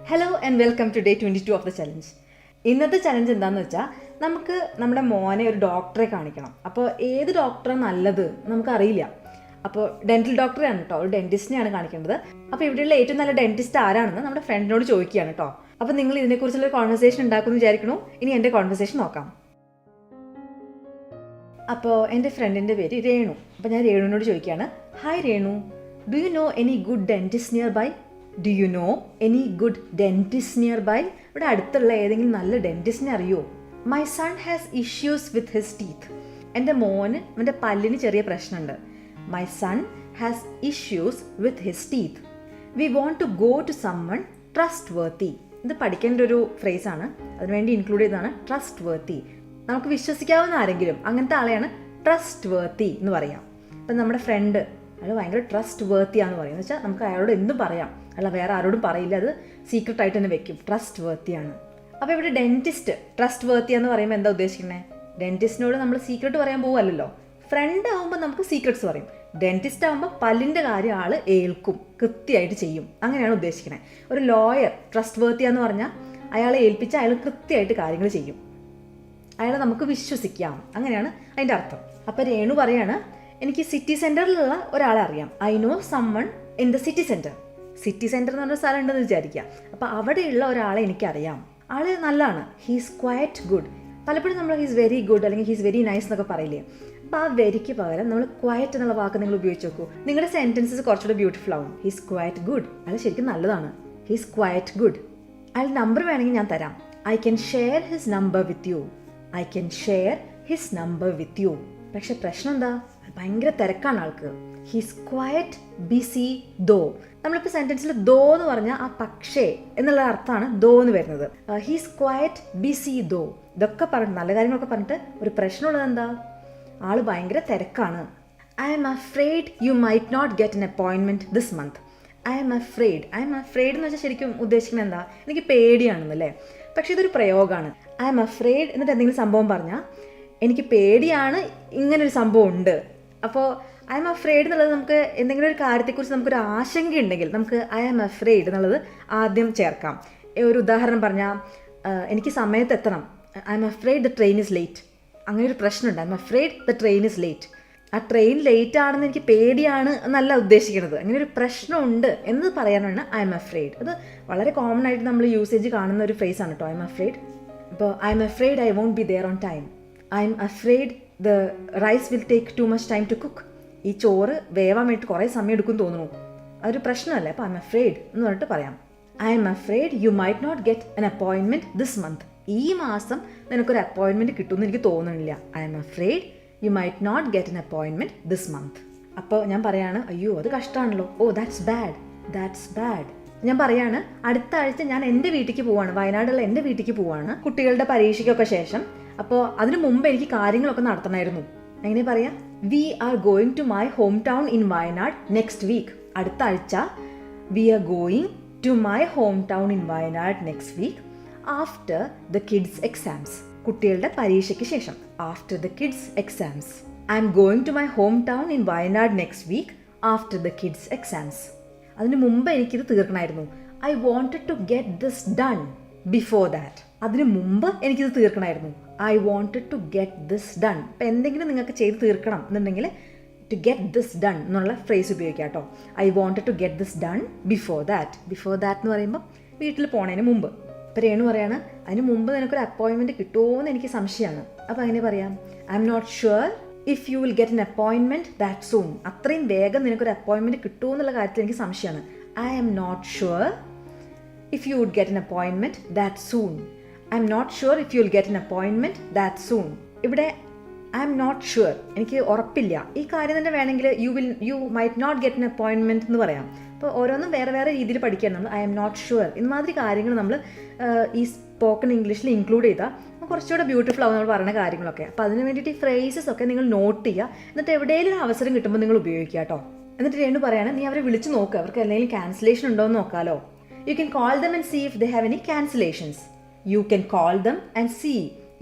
Hello and welcome to day 22 of the challenge. ഇന്നത്തെ challenge എന്താണെന്ന് വെച്ചാൽ നമുക്ക് നമ്മുടെ മോനെ ഒരു ഡോക്ടറെ കാണിക്കണം. അപ്പോൾ ഏത് ഡോക്ടറാണ് നല്ലത് നമുക്കറിയില്ല. അപ്പോൾ ഡെൻറ്റൽ ഡോക്ടറെയാണ് കേട്ടോ, ഒരു ഡെൻറ്റിസ്റ്റിനെയാണ് കാണിക്കേണ്ടത്. അപ്പോൾ ഇവിടെയുള്ള ഏറ്റവും നല്ല ഡെൻറ്റിസ്റ്റ് ആരാണെന്ന് നമ്മുടെ ഫ്രണ്ടിനോട് ചോദിക്കുകയാണ് കേട്ടോ. അപ്പോൾ നിങ്ങൾ ഇതിനെക്കുറിച്ചുള്ള കോൺവെർസേഷൻ ഉണ്ടാക്കുമെന്ന് വിചാരിക്കണു. ഇനി എൻ്റെ കോൺവെർസേഷൻ നോക്കാം. അപ്പോൾ എൻ്റെ ഫ്രണ്ടിൻ്റെ പേര് രേണു. അപ്പോൾ ഞാൻ രേണുവിനോട് ചോദിക്കുകയാണ്, hi Renu, do you know any good dentist near by? Do you know any good dentist near by? ഇവിടെ അടുത്തുള്ള ഏതെങ്കിലും നല്ല ഡെൻറ്റിസ്റ്റിനെ അറിയോ? My son has issues with his teeth. എൻ്റെ അവൻ്റെ പല്ലിന് ചെറിയ പ്രശ്നമുണ്ട്. My son has issues with his teeth. We want to go to someone trustworthy. ഇത് പഠിക്കേണ്ട ഒരു ഫ്രേസാണ്, അതിനുവേണ്ടി ഇൻക്ലൂഡ് ചെയ്തതാണ് ട്രസ്റ്റ് വർത്തി. നമുക്ക് വിശ്വസിക്കാവുന്ന ആരെങ്കിലും, അങ്ങനത്തെ ആളെയാണ് ട്രസ്റ്റ് വർത്തി എന്ന് പറയാം. ഇപ്പം നമ്മുടെ ഫ്രണ്ട് അയാൾ ഭയങ്കര ട്രസ്റ്റ് വർത്തിയാന്ന് പറയും. എന്ന് വെച്ചാൽ നമുക്ക് അയാളോട് എന്തും പറയാം, അല്ല വേറെ ആരോടും പറയില്ല, അത് സീക്രട്ട് ആയിട്ട് തന്നെ വെക്കും. ട്രസ്റ്റ് വർത്തിയാണ്. അപ്പോൾ ഇവിടെ ഡെൻറ്റിസ്റ്റ് ട്രസ്റ്റ് വർത്തി എന്ന് പറയുമ്പോൾ എന്താ ഉദ്ദേശിക്കുന്നത്? ഡെൻറ്റിസ്റ്റിനോട് നമ്മൾ സീക്രട്ട് പറയാൻ പോകുമല്ലോ. ഫ്രണ്ട് ആകുമ്പോൾ നമുക്ക് സീക്രട്സ് പറയും. ഡെൻറ്റിസ്റ്റ് ആകുമ്പോൾ പല്ലിൻ്റെ കാര്യം ആൾ ഏൽക്കും, കൃത്യമായിട്ട് ചെയ്യും, അങ്ങനെയാണ് ഉദ്ദേശിക്കുന്നത്. ഒരു ലോയർ ട്രസ്റ്റ് വർത്തിയാന്ന് പറഞ്ഞാൽ അയാളെ ഏൽപ്പിച്ച് അയാൾ കൃത്യമായിട്ട് കാര്യങ്ങൾ ചെയ്യും, അയാളെ നമുക്ക് വിശ്വസിക്കാം, അങ്ങനെയാണ് അതിൻ്റെ അർത്ഥം. അപ്പോൾ രേണു പറയാണ്, എനിക്ക് സിറ്റി സെൻറ്ററിലുള്ള ഒരാളെ അറിയാം. I know someone in the city centre. City centre എന്ന് പറഞ്ഞ സ്ഥലം ഉണ്ടെന്ന് വിചാരിക്കുക. അപ്പോൾ അവിടെയുള്ള ഒരാളെ എനിക്കറിയാം, ആൾ നല്ലതാണ്. He's quiet good. പലപ്പോഴും നമ്മൾ ഹീസ് വെരി ഗുഡ് അല്ലെങ്കിൽ ഹീസ് വെരി നൈസ് എന്നൊക്കെ പറയില്ലേ. അപ്പോൾ ആ വെരിക്ക് പകരം നമ്മൾ ക്വയറ്റ് എന്നുള്ള വാക്ക് നിങ്ങൾ ഉപയോഗിച്ച് നോക്കൂ. നിങ്ങളുടെ സെൻറ്റൻസസ് കുറച്ചുകൂടെ ബ്യൂട്ടിഫുൾ ആവും. ഹീസ് ക്വയറ്റ് ഗുഡ്, അയാൾ ശരിക്കും നല്ലതാണ്. He's quiet good. അയാൾ നമ്പർ വേണമെങ്കിൽ ഞാൻ തരാം. I can share his number with you. I can share his number with you. പക്ഷെ പ്രശ്നം എന്താ? ഭയങ്കര തിരക്കാണ് ആൾക്ക്. ഹീസ് ക്വയറ്റ് ബിസി ദോ. നമ്മളിപ്പോൾ സെൻറ്റൻസിൽ ദോ എന്ന് പറഞ്ഞാൽ ആ പക്ഷേ എന്നുള്ള അർത്ഥമാണ് ദോ എന്ന് വരുന്നത്. ഹീസ് ക്വയറ്റ് ബിസി ദോ. ഇതൊക്കെ പറഞ്ഞിട്ട് നല്ല കാര്യങ്ങളൊക്കെ പറഞ്ഞിട്ട് ഒരു പ്രശ്നമുള്ളത് എന്താ? ആൾ ഭയങ്കര തിരക്കാണ്. I'm afraid you might not get an appointment this month. I'm afraid എന്ന് വെച്ചാൽ ശരിക്കും ഉദ്ദേശിക്കുന്നത് എന്താ? എനിക്ക് പേടിയാണെന്നല്ലേ. പക്ഷേ ഇതൊരു പ്രയോഗമാണ്. ഐ എം അഫ്രെയ്ഡ് എന്നിട്ട് എന്തെങ്കിലും സംഭവം പറഞ്ഞാൽ എനിക്ക് പേടിയാണ്, ഇങ്ങനൊരു സംഭവം ഉണ്ട്. അപ്പോൾ ഐ എം അഫ്രെയ്ഡ് എന്നുള്ളത് നമുക്ക് എന്തെങ്കിലും ഒരു കാര്യത്തെക്കുറിച്ച് നമുക്കൊരു ആശങ്കയുണ്ടെങ്കിൽ നമുക്ക് ഐ എം അഫ്രെയ്ഡ് എന്നുള്ളത് ആദ്യം ചേർക്കാം. ഒരു ഉദാഹരണം പറഞ്ഞാൽ, എനിക്ക് സമയത്ത് എത്തണം. I M afraid the train is late. അങ്ങനെ ഒരു പ്രശ്നമുണ്ട്. I M afraid the train is late. ആ ട്രെയിൻ ലേറ്റ് ആണെന്ന് എനിക്ക് പേടിയാണ് എന്നല്ല ഉദ്ദേശിക്കുന്നത്. അങ്ങനെ ഒരു പ്രശ്നമുണ്ട് എന്ന് പറയാനാണ് ഐ എം അഫ്രെയ്ഡ്. അത് വളരെ കോമൺ ആയിട്ട് നമ്മൾ യൂസേജ് കാണുന്ന ഒരു ഫ്രേസാണ് കേട്ടോ, ഐ എം അഫ്രെയ്ഡ്. ഇപ്പോൾ I'm afraid I won't be there on time. I'm afraid the rice will take too much time to cook. ഈ ചോറ് വേവാൻ വേണ്ടിയിട്ട് കുറേ സമയം എടുക്കും തോന്നുന്നു. അതൊരു പ്രശ്നമല്ലേ. അപ്പോൾ ഐ എം അഫ്രെയ്ഡ് എന്ന് പറഞ്ഞിട്ട് പറയാം. I'm afraid you might not get an appointment this month. ഈ മാസം നിനക്കൊരു അപ്പോയിൻമെൻറ്റ് കിട്ടുമെന്ന് എനിക്ക് തോന്നുന്നില്ല. I'm afraid you might not get an appointment this month. അപ്പോൾ ഞാൻ പറയാണ്, അയ്യോ അത് കഷ്ടമാണല്ലോ. ഓ ദാറ്റ്സ് ബാഡ്. ഞാൻ പറയാണ്, അടുത്ത ആഴ്ച ഞാൻ എൻ്റെ വീട്ടിലേക്ക് പോവാണ്, വയനാടുള്ള എൻ്റെ വീട്ടിലേക്ക് പോവാണ്, കുട്ടികളുടെ പരീക്ഷയ്ക്കൊക്കെ ശേഷം. അപ്പോൾ അതിനു മുമ്പ് എനിക്ക് കാര്യങ്ങളൊക്കെ നടത്തണമായിരുന്നു. എങ്ങനെ പറയാം? We are going to my home town in Wayanad next week. അടുത്ത ആഴ്ച we are going to my home town in Wayanad next week after the kids exams. കുട്ടികളുടെ പരീക്ഷയ്ക്ക് ശേഷം. After the kids exams. I'm going to my home town in Wayanad next week after the kids exams. അതിന് മുമ്പ് എനിക്കിത് തീർക്കണമായിരുന്നു. I wanted to get this done before that. അതിന് മുമ്പ് എനിക്കിത് തീർക്കണമായിരുന്നു. I wanted to get this done. ഇപ്പം എന്തെങ്കിലും നിങ്ങൾക്ക് ചെയ്ത് തീർക്കണം എന്നുണ്ടെങ്കിൽ ടു ഗെറ്റ് ദിസ് ഡൺ എന്നുള്ള ഫ്രേസ് ഉപയോഗിക്കാം കേട്ടോ. I wanted to get this done before that എന്ന് പറയുമ്പോൾ വീട്ടിൽ പോണതിന് മുമ്പ്. ഇപ്പം രേണു പറയാണ്, അതിന് മുമ്പ് നിനക്കൊരു അപ്പോയിൻമെൻറ്റ് കിട്ടുമോ എന്ന് എനിക്ക് സംശയമാണ്. അപ്പോൾ അങ്ങനെ പറയാം, I'm not sure if you will get an appointment that soon. അത്രയും വേഗം നിനക്കൊരു അപ്പോയിൻമെൻറ്റ് കിട്ടുമോ എന്നുള്ള കാര്യത്തിൽ എനിക്ക് സംശയമാണ്. I'm not sure if you would get an appointment that soon. I'm not sure if you'll get an appointment that soon. ഇവിടെ I'm not sure, എനിക്ക് ഉറപ്പില്ല. ഈ കാര്യം തന്നെ വേണമെങ്കിൽ you might not get an appointment എന്ന് പറയാം. അപ്പോൾ ഓരോന്നും വേറെ വേറെ രീതിയിൽ പഠിക്കാൻ നമ്മൾ ഐ എം നോട്ട് ഷുവർ ഇമാതിരി കാര്യങ്ങൾ നമ്മൾ ഈ സ്പോക്കൺ ഇംഗ്ലീഷിൽ ഇൻക്ലൂഡ് ചെയ്താൽ കുറച്ചുകൂടെ ബ്യൂട്ടിഫുൾ ആവും നമ്മൾ പറയുന്ന കാര്യങ്ങളൊക്കെ. അപ്പോൾ അതിന് വേണ്ടിയിട്ട് ഈ ഫ്രേസസ് ഒക്കെ നിങ്ങൾ നോട്ട് ചെയ്യുക. എന്നിട്ട് എവിടെയെങ്കിലും ഒരു അവസരം കിട്ടുമ്പോൾ നിങ്ങൾ ഉപയോഗിക്കുക കേട്ടോ. എന്നിട്ട് രേണു പറയാണ്, നീ അവരെ വിളിച്ച് നോക്കുക, അവർക്ക് എന്തെങ്കിലും ക്യാൻസലേഷൻ ഉണ്ടോ എന്ന് നോക്കാമല്ലോ. You can call them and see if they have any cancellations. You can call them and see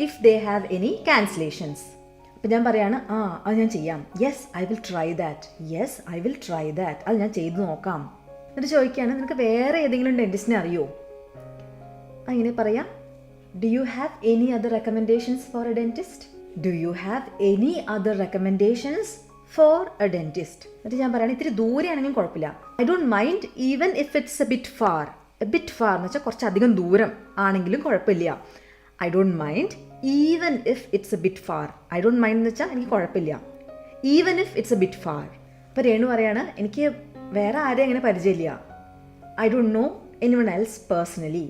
if they have any cancellations. അപ്പോൾ ഞാൻ പറയാണ്, അത് ഞാൻ ചെയ്യാം. Yes I will try that. അത് ഞാൻ ചെയ്ത് നോക്കാം. എന്നിട്ട് ചോദിക്കുകയാണ്, നിനക്ക് വേറെ ഏതെങ്കിലും ഡെൻറ്റിസ്റ്റിനെ അറിയോ? അങ്ങനെ പറയാം. Do you have any other recommendations for a dentist? Do you have any other recommendations for a dentist? എന്നിട്ട് ഞാൻ പറയുകയാണ് ഇത്തിരി ദൂരെയാണെങ്കിലും കുഴപ്പമില്ല. I don't mind even if it's a bit far. A bit far എന്ന് വെച്ചാൽ കുറച്ചധികം ദൂരം ആണെങ്കിലും കുഴപ്പമില്ല. I don't mind even if it's a bit far. I don't mind എന്ന് വെച്ചാൽ എനിക്ക് കുഴപ്പമില്ല. Even if it's a bit far. അപ്പോൾ രേണു പറയാണ് എനിക്ക് വേറെ ആരെയും അങ്ങനെ പരിചയമില്ല. I don't know anyone else personally.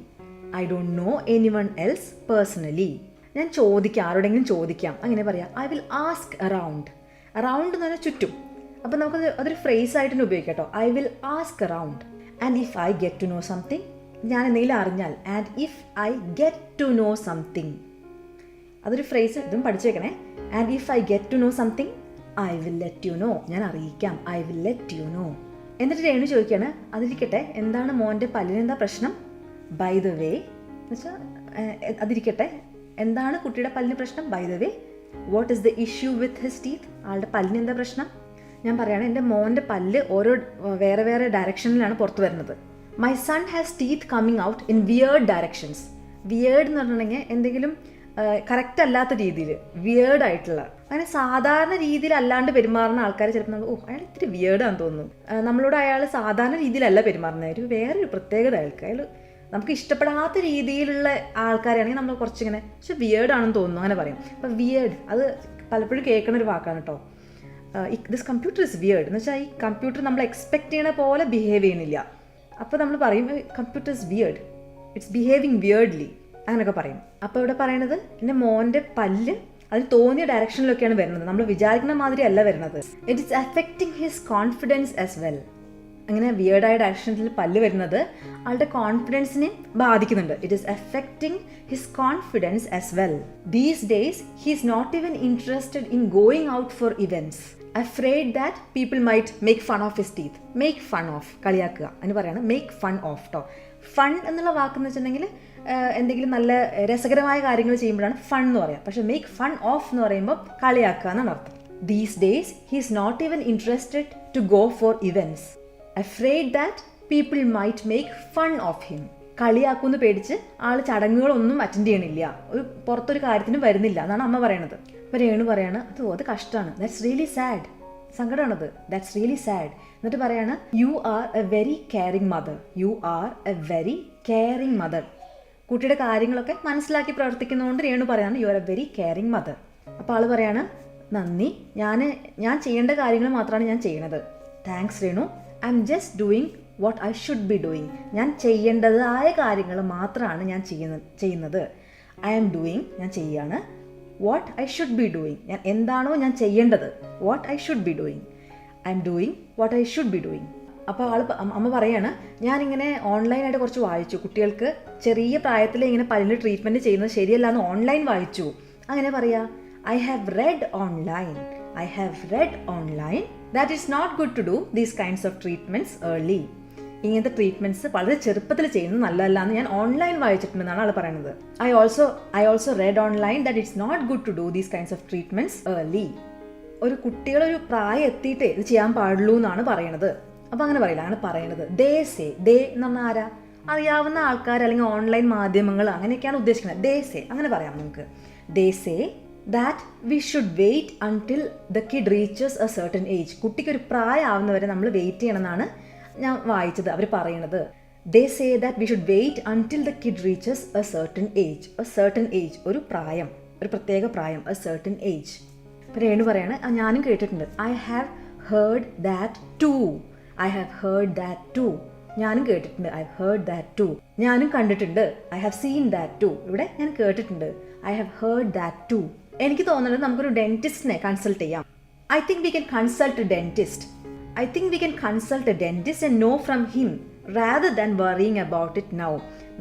I don't know anyone else personally. ഞാൻ ചോദിക്കാം, ആരോടെങ്കിലും ചോദിക്കാം. അങ്ങനെ പറയാം. I will ask around. Around എന്ന് പറഞ്ഞാൽ ചുറ്റും. അപ്പോൾ നമുക്കത് അതൊരു ഫ്രേസ് ആയിട്ട് തന്നെ ഉപയോഗിക്കാം കേട്ടോ. I will ask around. And if I get to know something. ഞാൻ എന്തെങ്കിലും അറിഞ്ഞാൽ. And if I get to know something. അതൊരു ഫ്രേസ്, ഇതും പഠിച്ചു വെക്കണേ. And if I get to know something I will let you know. ഞാൻ അറിയിക്കാം. I will let you know. എന്നിട്ട് രേണു ചോദിക്കുകയാണ് അതിരിക്കട്ടെ എന്താണ് മോൻ്റെ പല്ലിനെന്താ പ്രശ്നം? ബൈ ദ വേ എന്ന് വെച്ചാൽ അതിരിക്കട്ടെ എന്താണ് കുട്ടിയുടെ പല്ലിന് പ്രശ്നം? By the way what is the issue with his teeth? ആളുടെ പല്ലിന് എന്താ പ്രശ്നം? ഞാൻ പറയുകയാണ് എൻ്റെ മോൻ്റെ പല്ല് ഓരോ വേറെ വേറെ ഡയറക്ഷനിലാണ് പുറത്ത് വരുന്നത്. My son has teeth coming out in weird directions. Weird എന്ന് പറഞ്ഞിട്ടുണ്ടെങ്കിൽ എന്തെങ്കിലും കറക്റ്റ് അല്ലാത്ത രീതിയിൽ, വിയേർഡ് ആയിട്ടുള്ള, അങ്ങനെ സാധാരണ രീതിയിൽ അല്ലാണ്ട് പെരുമാറുന്ന ആൾക്കാർ ചിലപ്പോൾ നമ്മൾ അയാൾ ഇത്തിരി വിയേർഡാന്ന് തോന്നുന്നു, നമ്മളോട് അയാൾ സാധാരണ രീതിയിലല്ല പെരുമാറുന്നത്, ഒരു വേറൊരു പ്രത്യേകത അയാൾക്ക്, അയാൾ നമുക്ക് ഇഷ്ടപ്പെടാത്ത രീതിയിലുള്ള ആൾക്കാരാണെങ്കിൽ നമ്മൾ കുറച്ചിങ്ങനെ പക്ഷെ വിയേർഡാണെന്ന് തോന്നുന്നു അങ്ങനെ പറയും. അപ്പോൾ വിയേർഡ് അത് പലപ്പോഴും കേൾക്കുന്ന ഒരു വാക്കാണ് കേട്ടോ. ദിസ് കമ്പ്യൂട്ടർ ഇസ് വിയേർഡ് എന്ന് വെച്ചാൽ ഈ കമ്പ്യൂട്ടർ നമ്മൾ എക്സ്പെക്ട് ചെയ്യണ പോലെ ബിഹേവ് ചെയ്യുന്നില്ല. അപ്പോൾ നമ്മൾ പറയും computer is weird, it's behaving weirdly അങ്ങനെയൊക്കെ പറയും. അപ്പോൾ ഇവിടെ പറയണത് എൻ്റെ മോൻ്റെ പല്ല് അതിന് തോന്നിയ ഡയറക്ഷനിലൊക്കെയാണ് വരുന്നത്, നമ്മൾ വിചാരിക്കുന്ന മാതിരി അല്ല വരുന്നത്. It is affecting his confidence as well. അങ്ങനെ വിയേർഡായ ഡയറക്ഷനിൽ പല്ല് വരുന്നത് ആളുടെ കോൺഫിഡൻസിനെ ബാധിക്കുന്നുണ്ട്. It is affecting his confidence as well. These days he is not even interested in going out for events, afraid that people might make fun of his teeth. Make fun of, കളിയാക്കുക എന്ന് പറയാണ്. Make fun of കേട്ടോ. Fun എന്നുള്ള വാക്കെന്ന് വെച്ചിട്ടുണ്ടെങ്കിൽ എന്തെങ്കിലും നല്ല രസകരമായ കാര്യങ്ങൾ ചെയ്യുമ്പോഴാണ് ഫൺ എന്ന് പറയാം. പക്ഷെ മേക്ക് ഫൺ ഓഫ് എന്ന് പറയുമ്പോൾ കളിയാക്കുക എന്നാണ് അർത്ഥം. These days he is not even interested to go for events, afraid that people might make fun of him. കളിയാക്കുമെന്ന് പേടിച്ച് ആൾ ചടങ്ങുകളൊന്നും അറ്റൻഡ് ചെയ്യണില്ല, ഒരു പുറത്തൊരു കാര്യത്തിനും വരുന്നില്ല എന്നാണ് അമ്മ പറയണത്. അപ്പോൾ രേണു പറയാണ് അത് കഷ്ടമാണ്, ദാറ്റ്സ് റിയലി സാഡ്, സങ്കടമാണത്, ദാറ്റ്സ് റിയലി സാഡ്. എന്നിട്ട് പറയാണ് you are a very caring mother, you are a very caring mother. കുട്ടിയുടെ കാര്യങ്ങളൊക്കെ മനസ്സിലാക്കി പ്രവർത്തിക്കുന്നതുകൊണ്ട് രേണു പറയാണ് you are a very caring mother. അപ്പോൾ ആൾ പറയാണ് നന്ദി, ഞാൻ ചെയ്യേണ്ട കാര്യങ്ങൾ മാത്രമാണ് ഞാൻ ചെയ്യണത്. Thanks Renu, I am just doing what I should be doing. ഞാൻ ചെയ്യേണ്ടതായ കാര്യങ്ങൾ മാത്രമാണ് ഞാൻ ചെയ്യുന്നത്. ഐ ആം ഡൂയിങ്, ഞാൻ ചെയ്യാണ്. What I should be doing, ഞാൻ എന്താണോ ഞാൻ ചെയ്യേണ്ടത്. What I should be doing, I am doing what I should be doing. അപ്പോൾ അമ്മ പറയാണ് ഞാനിങ്ങനെ ഓൺലൈനായിട്ട് കുറച്ച് വായിച്ചു, കുട്ടികൾക്ക് ചെറിയ പ്രായത്തിൽ ഇങ്ങനെ പല്ലിന് ട്രീറ്റ്മെൻറ്റ് ചെയ്യുന്നത് ശരിയല്ല എന്ന് ഓൺലൈൻ വായിച്ചു. അങ്ങനെ പറയാ I have red online that it's not good to do these kinds of treatments early. ഇങ്ങനത്തെ ട്രീറ്റ്മെൻറ്റ്സ് വളരെ ചെറുപ്പത്തിൽ ചെയ്യുന്നത് നല്ലതല്ല എന്ന് ഞാൻ ഓൺലൈൻ വായിച്ചിട്ടുണ്ടെന്നാണ് ആൾ പറയുന്നത്. I also red online that it's not good to do these kinds of treatments early. ഒരു കുട്ടികളൊരു പ്രായം എത്തിയിട്ടേ ഇത് ചെയ്യാൻ പാടുള്ളൂ എന്നാണ് പറയണത്. അപ്പോൾ അങ്ങനെ പറയില്ല, അങ്ങനെ പറയണത് ദേ എന്ന് പറഞ്ഞാൽ ആരാ, അറിയാവുന്ന ആൾക്കാർ അല്ലെങ്കിൽ ഓൺലൈൻ മാധ്യമങ്ങൾ അങ്ങനെയൊക്കെയാണ് ഉദ്ദേശിക്കുന്നത്. ദേ സേ അങ്ങനെ പറയാം നമുക്ക്. They say that we should wait until the kid reaches a certain age. കുട്ടിക്കൊരു പ്രായമാവുന്നവരെ നമ്മൾ വെയിറ്റ് ചെയ്യണമെന്നാണ് ഞാൻ വായിച്ചത് അവർ പറയണത്. They say that we should wait until the kid reaches a certain age. ഒരു പ്രായം, ഒരു പ്രത്യേക പ്രായം, a certain age. അപ്പോൾ രേണു പറയാണ് ഞാനും കേട്ടിട്ടുണ്ട്. I have heard that too. ഞാനും കേട്ടിട്ടുണ്ട്. I have heard that too. ഞാനും കണ്ടിട്ടുണ്ട്. I have seen that too. ഇവിടെ ഞാൻ കേട്ടിട്ടുണ്ട്. I have heard that too. എനിക്ക് തോന്നുന്നത് നമുക്കൊരു ഡെന്റിസ്റ്റിനെ കൺസൾട്ട് ചെയ്യാം. I think we can consult a dentist and know from him rather than worrying about it now.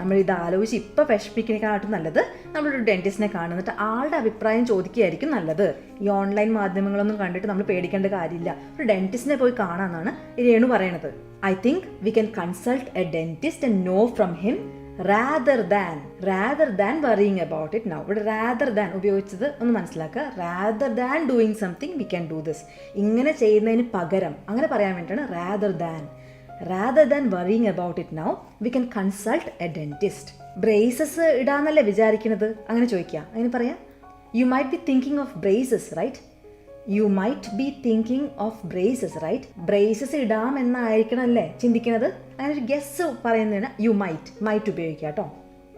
നമ്മളിത് ആലോചിച്ച് ഇപ്പോൾ വിഷമിക്കുന്നതിനെക്കാട്ടും നല്ലത് നമ്മളൊരു ഡെന്റിസ്റ്റിനെ കാണുന്നിട്ട് ആളുടെ അഭിപ്രായം ചോദിക്കുകയായിരിക്കും നല്ലത്. ഈ ഓൺലൈൻ മാധ്യമങ്ങളൊന്നും കണ്ടിട്ട് നമ്മൾ പേടിക്കേണ്ട കാര്യമില്ല, ഒരു ഡെന്റിസ്റ്റിനെ പോയി കാണാമെന്നാണ് രേണു പറയണത്. I think we can consult a dentist and know from him rather than worrying about it now. ഇവിടെ rather than ഉപയോഗിച്ചത് ഒന്ന് മനസ്സിലാക്കുക. rather than doing something we can do this. ഇങ്ങനെ ചെയ്യുന്നതിന് പകരം അങ്ങനെ പറയാൻ വേണ്ടിയിട്ടാണ് rather than worrying about it now, we can consult a dentist. Braces ഇടാന്നല്ലേ വിചാരിക്കുന്നത്, അങ്ങനെ ചോദിക്കുക. അങ്ങനെ പറയാം, you might be thinking of braces, right? You might be thinking of braces, right? Braces ഇടാമെന്നായിരിക്കണമല്ലേ ചിന്തിക്കുന്നത്. അങ്ങനെ ഒരു ഗെസ് പറയുന്നതാണ് യു മൈറ്റ് ഉപയോഗിക്കുക കേട്ടോ.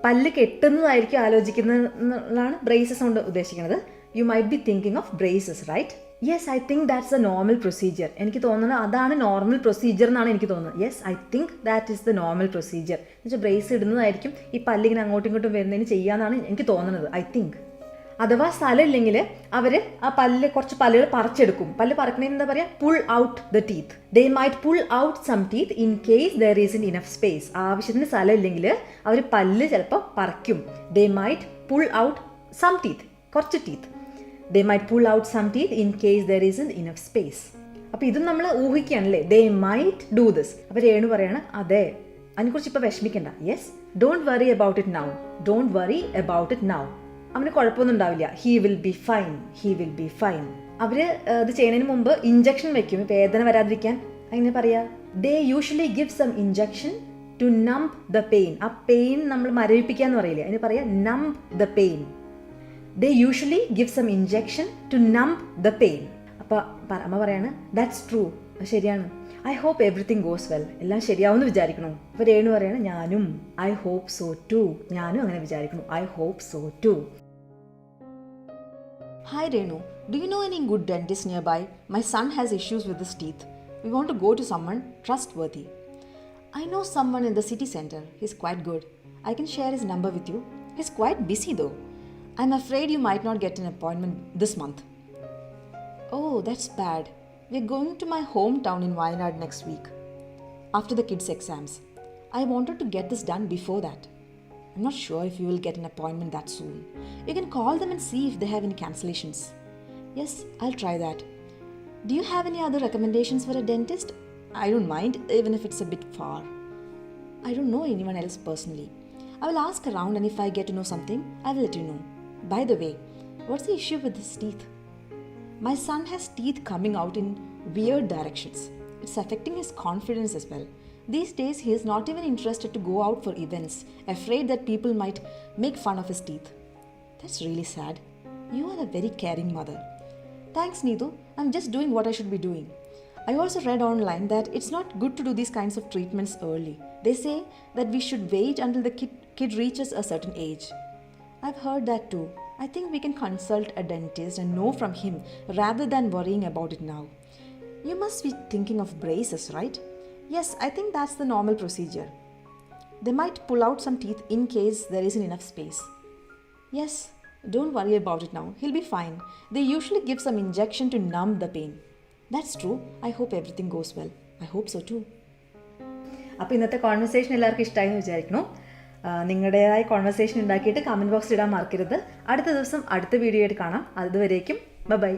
പല്ല് കെട്ടുന്നതായിരിക്കും ആലോചിക്കുന്നതാണ് ബ്രേസസ് കൊണ്ട് ഉദ്ദേശിക്കുന്നത്. You might be thinking of braces, right? Yes, I think that's a normal procedure. എനിക്ക് തോന്നുന്നത് അതാണ് നോർമൽ പ്രൊസീജിയർ എന്നാണ് എനിക്ക് തോന്നുന്നത്. Yes, I think that is the normal procedure. എന്നുവെച്ചാൽ ബ്രേസ് ഇടുന്നതായിരിക്കും ഈ പല്ലിങ്ങനെ അങ്ങോട്ടും ഇങ്ങോട്ടും വരുന്നതിന് ചെയ്യാന്നാണ് എനിക്ക് തോന്നുന്നത്. I think. അഥവാ സ്ഥലമില്ലെങ്കിൽ അവർ ആ കുറച്ച് പല്ലുകൾ പറിച്ചെടുക്കും. പല്ല് പറിക്കണേന് എന്താ പറയുക? Pull out the teeth. They might pull out some teeth in case there is enough space. ആവശ്യത്തിന് സ്ഥലമില്ലെങ്കിൽ അവർ പല്ല് ചിലപ്പോൾ പറിക്കും. They might pull out some teeth, കുറച്ച് teeth. They might pull out some teeth in case there is enough space. അപ്പോൾ ഇതും നമ്മൾ ഊഹിക്കുകയാണല്ലേ, ദേ മൈറ്റ് ഡൂ ദിസ്. അപ്പോൾ രേണു പറയാണ്, അതെ, അതിനെക്കുറിച്ച് ഇപ്പോൾ വിഷമിക്കണ്ട. Yes, don't worry about it now. Don't worry about it now. അവന് കുഴപ്പമൊന്നും ഉണ്ടാവില്ല. He will be fine. അവർ ഇത് ചെയ്യുന്നതിന് മുമ്പ് ഇഞ്ചക്ഷൻ വെക്കും വേദന വരാതിരിക്കാൻ. അങ്ങനെ പറയാ, they usually give some injection to numb the pain. ആ പെയിൻ നമ്മൾ മരവിപ്പിക്കാന്ന് പറയില്ലേ, അതിന് പറയാ numb the pain. They usually give some injection to numb the pain. അപ്പോൾ അമ്മ പറയാണ്, ദാറ്റ്സ് ട്രൂ, ശരിയാണ്. I hope everything goes well. എല്ലാം ശരിയാവുമെന്ന് വിചാരിക്കണു. അപ്പോൾ രേണു പറയാണ്, ഞാനും ഐ ഹോപ്പ് സോ ടു. ഞാനും അങ്ങനെ വിചാരിക്കുന്നു. I hope so too. Hi Renu, do you know any good dentist nearby? My son has issues with his teeth. We want to go to someone trustworthy. I know someone in the city center. He's quite good. I can share his number with you. He's quite busy though. I'm afraid you might not get an appointment this month. Oh, that's bad. We're going to my hometown in Wayanad next week, after the kids' exams. I wanted to get this done before that. I'm not sure if you will get an appointment that soon. You can call them and see if they have any cancellations. Yes, I'll try that. Do you have any other recommendations for a dentist? I don't mind, even if it's a bit far. I don't know anyone else personally. I will ask around, and if I get to know something, I will let you know. By the way, what's the issue with his teeth? My son has teeth coming out in weird directions. It's affecting his confidence as well. These days, he is not even interested to go out for events, afraid that people might make fun of his teeth. That's really sad. You are a very caring mother. Thanks, Neetu. I'm just doing what I should be doing. I also read online that it's not good to do these kinds of treatments early. They say that we should wait until the kid reaches a certain age. I've heard that too. I think we can consult a dentist and know from him rather than worrying about it now. You must be thinking of braces, right? Yes, I think that's the normal procedure. They might pull out some teeth in case there isn't enough space. Yes, don't worry about it now. He'll be fine. They usually give some injection to numb the pain. That's true. I hope everything goes well. I hope so too. അപ്പോൾ ഇന്നത്തെ conversation എല്ലാവർക്കും ഇഷ്ടമായി എന്ന് വിചാരിക്കുന്നു. നിങ്ങളുടേതായ conversation ഉണ്ടാക്കിയിട്ട് comment ബോക്സിൽ ഇടാൻ മറക്കരുത്. അടുത്ത ദിവസം അടുത്ത വീഡിയോ ആയിട്ട് കാണാം. അതുവരേക്കും ബൈ.